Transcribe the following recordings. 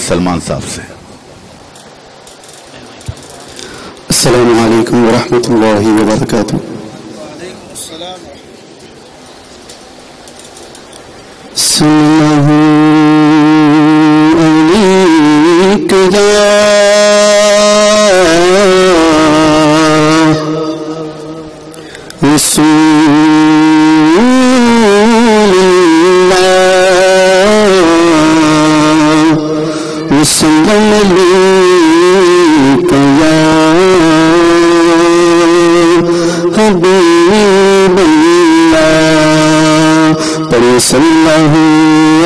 سلمان صاحب سے. السلام علیکم ورحمۃ اللہ وبرکاتہ. سلام علیک یا رسول اللہ وسلم علیک یا حبیب اللہ. پڑھیں صلی اللہ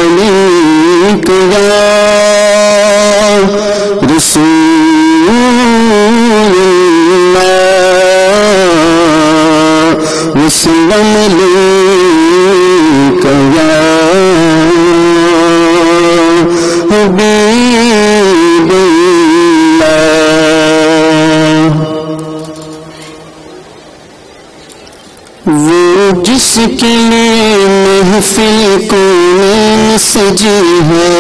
علیک یا رسول اللہ وسلم علیک یا حبیب اللہ. وہ جس کے لیے محفل کونین سجی ہے،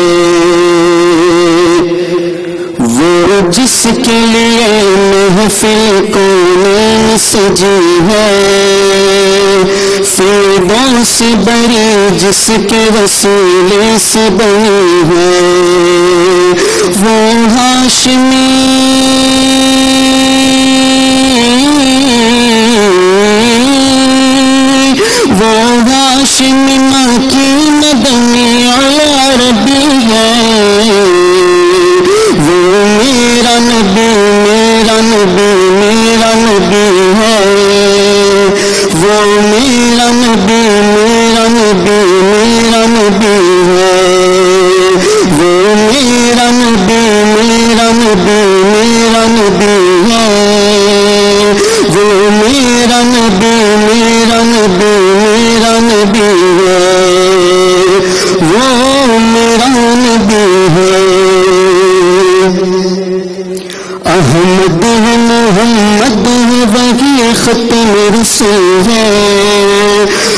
وہ جس کے لیے محفل کونین سجی ہے، فردوں سے بری جس کے وسیلے سے بنی ہے، وہ ہاشمی ہاشمی مکی مدنی عربی ہے، وہ میرا نبی میرا نبی میرا نبی ہے، وہ میرا نبی میرا نبی میرا نبی ہے، وہ میرا نبی میرا نبی میرا نبی ہے، وہ میرا نبی میرا نبی میرا نبی ہے، وہ میرا نبی ہے. احمد ہے محمد ہے وہی ختم رسول ہے،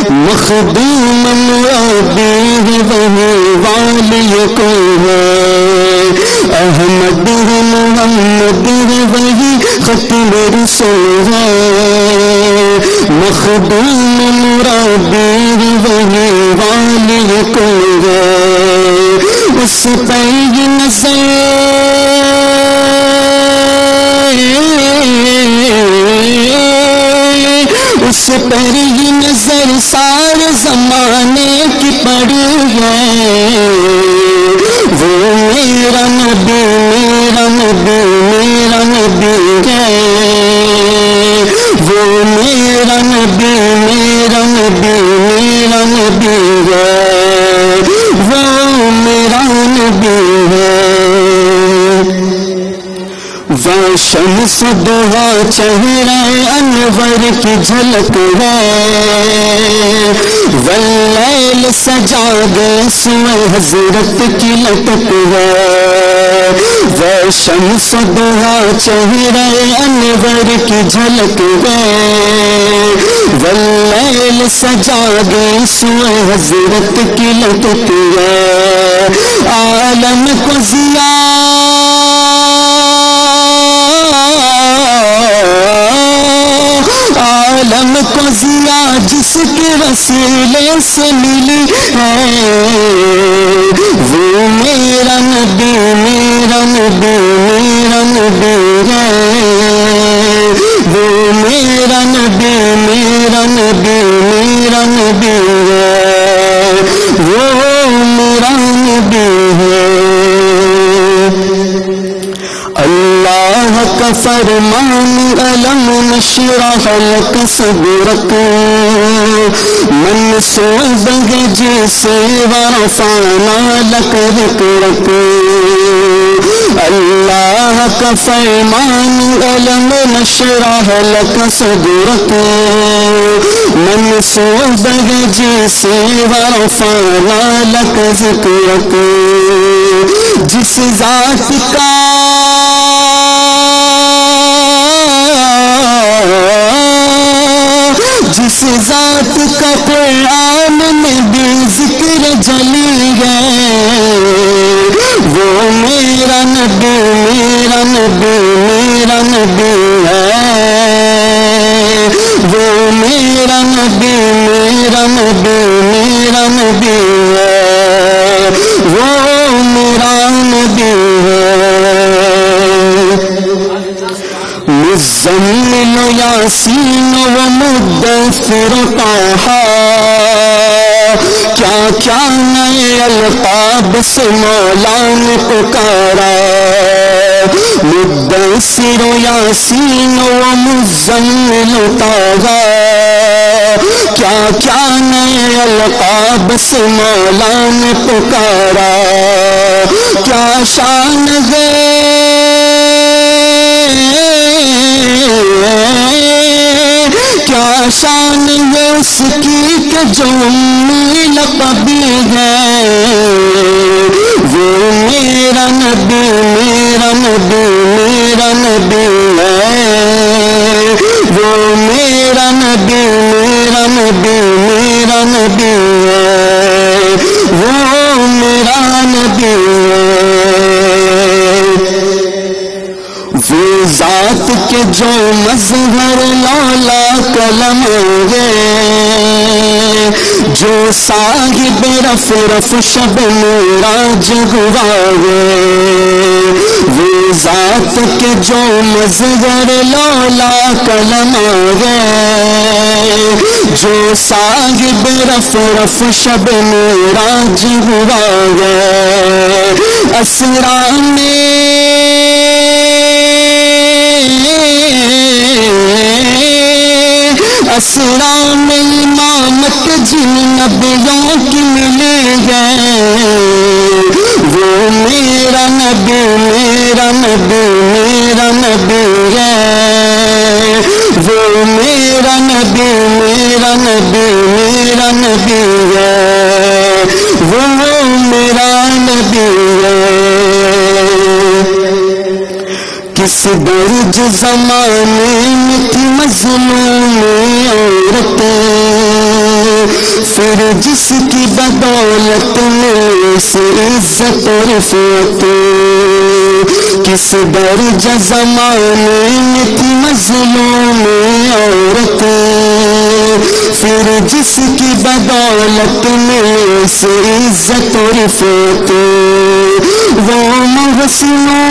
مخدوم مرابی ہے وہی والی کو ہے. احمد ہے محمد ہے وہی ختم رسول ہے، مخدوم مرابی ہے وہی والی کو ہے. اس پہ یہ نظر اس پر ہی نظر سارے زمانے کی پڑی ہے، وہ میرا نبی میرا نبی میرا نبی ہے، وہ میرا نبی میرا نبی میرا نبی ہے، وہ میرا نبی ہے. وہ شمس دعا چہرہ انور کی جھلک ہے، واللیل سجا گئے سوئے حضرت کی لٹک ہے. وہ شمس دعا چہرہ انور کی جھلک ہے، واللیل سجا گئے سوئے حضرت کی لٹک ہے. عالم کو ضیاء عالم کو ضیاء جس کے وسیلے سے ملی ہے، وہ میرا نبی میرا نبی میرا نبی ہے، وہ میرا نبی میرا نبی میرا نبی ہے، وہ میرا نبی ہے. اللہ کا فرمان علم نشرح لک صدرک منصوب جسے ورفعنا لک ذکرک. اللہ کا فرمان علم نشرح لک صدرک منصوب جسے ورفعنا لک ذکرک. جس ذات کا جس ذات کا قرآن میں بھی ذکر جلی ہے، وہ میرا میرا نبی میرا نبی میرا نبی ہے، وہ میرا نبی میرا نبی میرا نبی ہے، وہ میرا نبی ہے۔ مزمل یاسین و مدثر طٰہٰ، کیا کیا نئے القاب سے مولا نے پکارا، مدثر یاسین و مزمل طٰہٰ، کیا کیا نئے القاب سے مولا نے پکارا، کیا شان ہے کیا شان ہے اس کی کہ جو امی لقبی ہے، وہ میرا نبی میرا نبی میرا نبی ہے، وہ میرا نبی میرا نبی میرا نبی ہے، وہ میرا نبی ہے۔ وہ ذات کے جو مظہر لالا قلم ہے، جو صاحب رف رف شب معراج ہوا ہے، وہ ذات کے جو مظہر لالا قلم ہے، جو صاحب رف رف شب معراج ہوا ہے، اسرا میں اسرا میں امامت جن نبیوں کی ملی ہے، وہ میرا نبی میرا نبی میرا نبی ہے، وہ میرا نبی میرا نبی میرا نبی ہے، وہ میرا نبی ہے۔ کس درج زمانے میں تھی مظلوم عورتیں، پھر جس کی بدولت میں سے عزت و رفعت، کس درج زمانے میں تھی مظلوم عورتیں، پھر جس کی بدولت میں سے عزت و رفعت، وہ محسنوں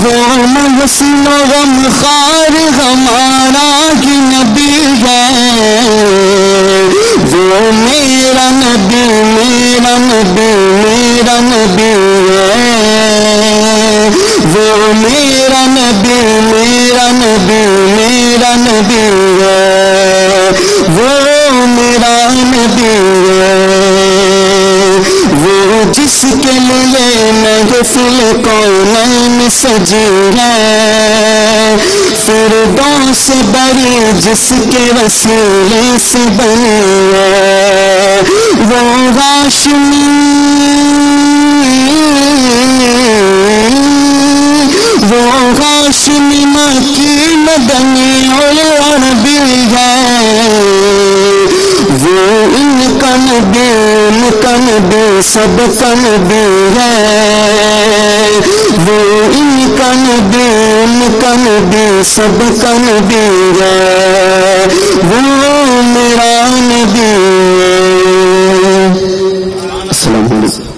وہ محسن و غمخوار ہمارا ہی نبی ہے، وہ میرا نبی میرا نبی میرا نبی ہے، وہ میرا نبی میرا نبی میرا نبی ہے، وہ میرا نبی ہے، وہ جس کے لیے محفل کونین سجی ہے، فردوس بری جس کے وسیلے سے بنی ہے، وہ ہاشمی وہ ہاشمی مکی مدنی العربی ہے، وہ ان کا نبی ان کا نبی سب کا نبی ہے، وہ ان کا نبی ان کا نبی سب کا نبی ہے، وہ میرا نبی ہے۔ السلام علیکم۔